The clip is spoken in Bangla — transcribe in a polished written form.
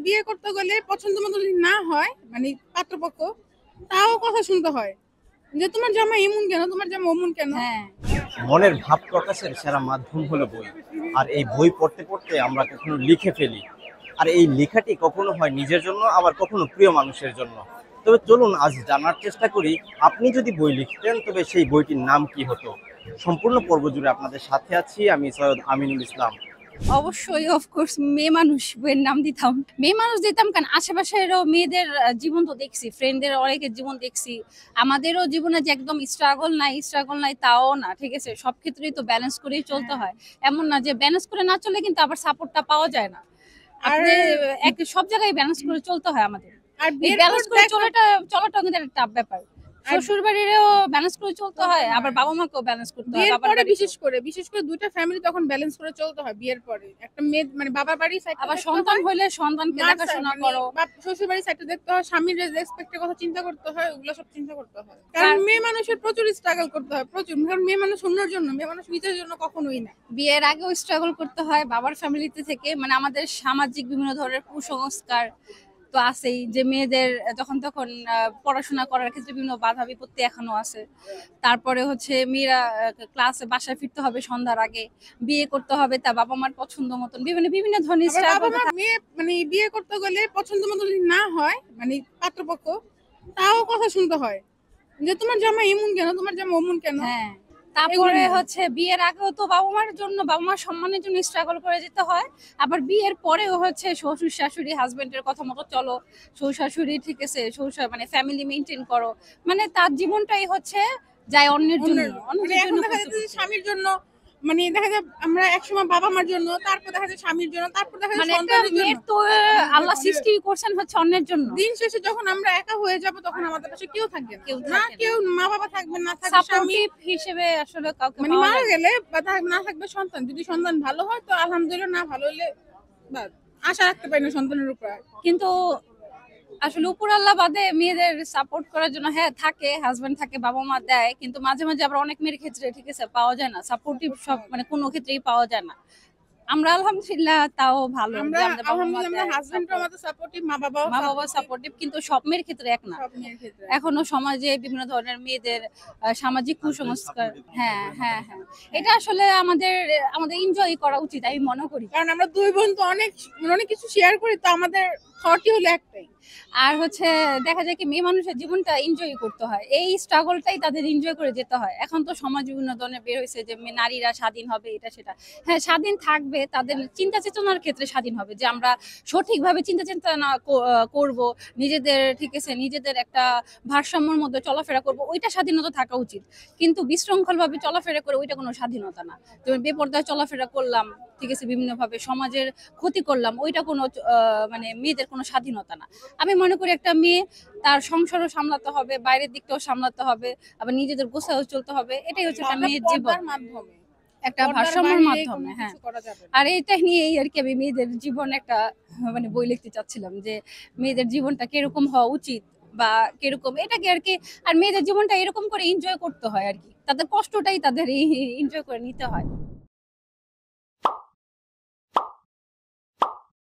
বিয়ে করতে গেলে পছন্দ মতো যদি না হয়, পাত্রপক্ষ, তাও কথা শুনতে হয় যে তোমার জামাই এমন কেন, তোমার জামাই অমন কেন। হ্যাঁ, মনের ভাব প্রকাশের সেরা মাধ্যম হলো বই। আর এই বই পড়তে পড়তে আমরা কখনো লিখে ফেলি। আর এই লেখাটি কখনো হয় নিজের জন্য, আবার কখনো প্রিয় মানুষের জন্য। তবে চলুন আজ জানার চেষ্টা করি, আপনি যদি বই লিখতেন তবে সেই বইটির নাম কি হতো। সম্পূর্ণ পর্ব জুড়ে আপনাদের সাথে আছি আমি সৈয়দ আমিনুল ইসলাম। অবশ্যই অফকোর্স মেয়ে মানুষ বইয়ের নাম দিতাম। মেয়ে মানুষ দিতাম কারণ আশেপাশেরও মেয়েদের জীবন তো দেখছি, ফ্রেন্ডদের অনেকের জীবন দেখছি। আমাদেরও জীবনে যে একদম স্ট্রাগল নাই তাও না, ঠিক আছে? সব ক্ষেত্রেই তো ব্যালেন্স করেই চলতে হয়। এমন না যে ব্যালেন্স করে না চলে কিন্তু আবার সাপোর্টটা পাওয়া যায় না। আর সব জায়গায় ব্যালেন্স করে চলতে হয় আমাদের। আর ব্যালেন্স করে চলাটাও কিন্তু একটা টাফ ব্যাপার। শ্বশুর বাড়িরও ব্যালেন্স করে চলতে হয়, আবার বাবা মাকেও ব্যালেন্স করতে হয়। বিয়ের পরে বিশেষ করে দুইটা ফ্যামিলি তখন ব্যালেন্স করে চলতে হয়। বিয়ের পরে একটা মেয়ে বাবার বাড়ি সাইড, আবার সন্তান হইলে সন্তানকে দেখাশোনা করো, শ্বশুর বাড়ি সাইডে দেখতে হয়, স্বামীর রেসপেক্টের কথা চিন্তা করতে হয়, ওগুলো সব চিন্তা করতে হয়। কারণ মেয়ে মানুষের প্রচুর স্ট্রাগল করতে হয়, প্রচুর। কারণ মেয়ে মানুষ অন্যের জন্য, মেয়ে মানুষ নিজের জন্য কখনোই না। বিয়ের আগেও স্ট্রাগল করতে হয় বাবার ফ্যামিলিতে থেকে, আমাদের সামাজিক বিভিন্ন ধরনের কুসংস্কার তো আছেই, যে মেয়েদের যখন তখন পড়াশোনা করার ক্ষেত্রে বিভিন্ন বাধা বিপত্তি এখনো আছে। তারপরে হচ্ছে মেয়েরা ক্লাসে বাসায় ফিরতে হবে সন্ধ্যার আগে, বিয়ে করতে হবে তা বাবা মার পছন্দ মতন, বিভিন্ন ধরনের বাবা মা মেয়ে বিয়ে করতে গেলে পছন্দ মতো যদি না হয়, পাত্রপক্ষ, তাও কথা শুনতে হয় যে তোমার জামাই এমন কেন, তোমার জামাই অমন কেন। হ্যাঁ, তারপরে হচ্ছে বিয়ের আগেও তো বাবা মার সম্মানের জন্য স্ট্রাগল করে যেতে হয়। আবার বিয়ের পরেও হচ্ছে শ্বশুর শাশুড়ি হাজবেন্ডের কথা মতো চলো, শ্বশুর শাশুড়ি, ঠিক আছে, ফ্যামিলি মেনটেন করো, তার জীবনটাই হচ্ছে যায় অন্যের জন্য। এখন দেখা যাচ্ছে স্বামীর জন্য, দেখা যায় আমরা একসময় বাবা মার জন্য, তারপর দেখা যায় স্বামীর জন্য, তারপর দেখা যায় সন্তানের জন্য। তো আল্লাহ সৃষ্টি করছেন হচ্ছে অন্যের জন্য। দিন শেষে যখন আমরা একা হয়ে যাব তখন আমাদের পাশে কেউ থাকবে না, কেউ মা বাবা থাকবে না, থাকবে স্বামী হিসেবে আসলে কাউকে মারা গেলে বা না থাকবে সন্তান। যদি সন্তান ভালো হয় তো আলহামদুলিল্লাহ, না ভালো হলে আশা রাখতে পারি না সন্তানের উপর। কিন্তু আসলে উপর আল্লাহ বাদে মেয়েদের সাপোর্ট করার জন্য হ্যাঁ থাকে, হাজবেন্ড থাকে, বাবা মা দেয়, কিন্তু মাঝে মাঝে আবার অনেক মেয়ের ক্ষেত্রে, ঠিক আছে, পাওয়া যায় না সাপোর্টিভ, সব কোনো ক্ষেত্রেই পাওয়া যায় না। আমরা আলহামদুলিল্লাহ তাও ভালো, আমরা হাজবেন্ডও আমাদের সাপোর্টিভ, মা বাবাও সাপোর্টিভ, কিন্তু সব মেয়ের ক্ষেত্রে এক না। এখনো সমাজে বিভিন্ন ধরনের মেয়েদের সামাজিক কুসংস্কার। হ্যাঁ হ্যাঁ হ্যাঁ, এটা আসলে আমাদের এনজয় করা উচিত আমি মনে করি। কারণ আমরা দুই বোন তো অনেক কিছু শেয়ার করি, তো আমাদের থটই হলো একটাই। আর হচ্ছে দেখা যায় কি মেয়ে মানুষের জীবনটা এনজয় করতে হয়, এই স্ট্রাগলটাই তাদের এনজয় করে যেতে হয়। এখন তো সমাজ বিভিন্ন ধরনের বের হয়েছে যে নারীরা স্বাধীন হবে, এটা সেটা। হ্যাঁ, স্বাধীন থাকবে, তাদের চিন্তা চেতনার ক্ষেত্রে স্বাধীন হবে, যে আমরা সঠিকভাবে চিন্তা চেতনা করব, নিজেদের, ঠিক আছে, নিজেদের একটা ভারসাম্যের মধ্যে চলাফেরা করব, ওইটা স্বাধীনতা থাকা উচিত। কিন্তু বিশৃঙ্খলভাবে চলাফেরা করে ওইটা কোনো স্বাধীনতা না। যেমন বেপরদায় চলাফেরা করলাম, ঠিক আছে, বিভিন্নভাবে সমাজের ক্ষতি করলাম, ওইটা কোনো মেয়েদের কোনো স্বাধীনতা না। আমি মনে করি একটা মেয়ে তার সংসারও সামলাতে হবে, বাইরের দিকটাও সামলাতে হবে, আবার নিজেদের গোছাও চলতে হবে। এটাই হচ্ছে একটা মেয়ের জীবন, একটা ভারসাম্যের মাধ্যমে। হ্যাঁ, আর এইটা নিয়েই আর কি আমি মেয়েদের জীবন একটা বই লিখতে চাচ্ছিলাম, যে মেয়েদের জীবনটা কিরকম হওয়া উচিত বা কিরকম, এটাকে আর কি। আর মেয়েদের জীবনটা এরকম করে এনজয় করতে হয় আর কি, তাদের কষ্টটাই তাদের এনজয় করে নিতে হয়।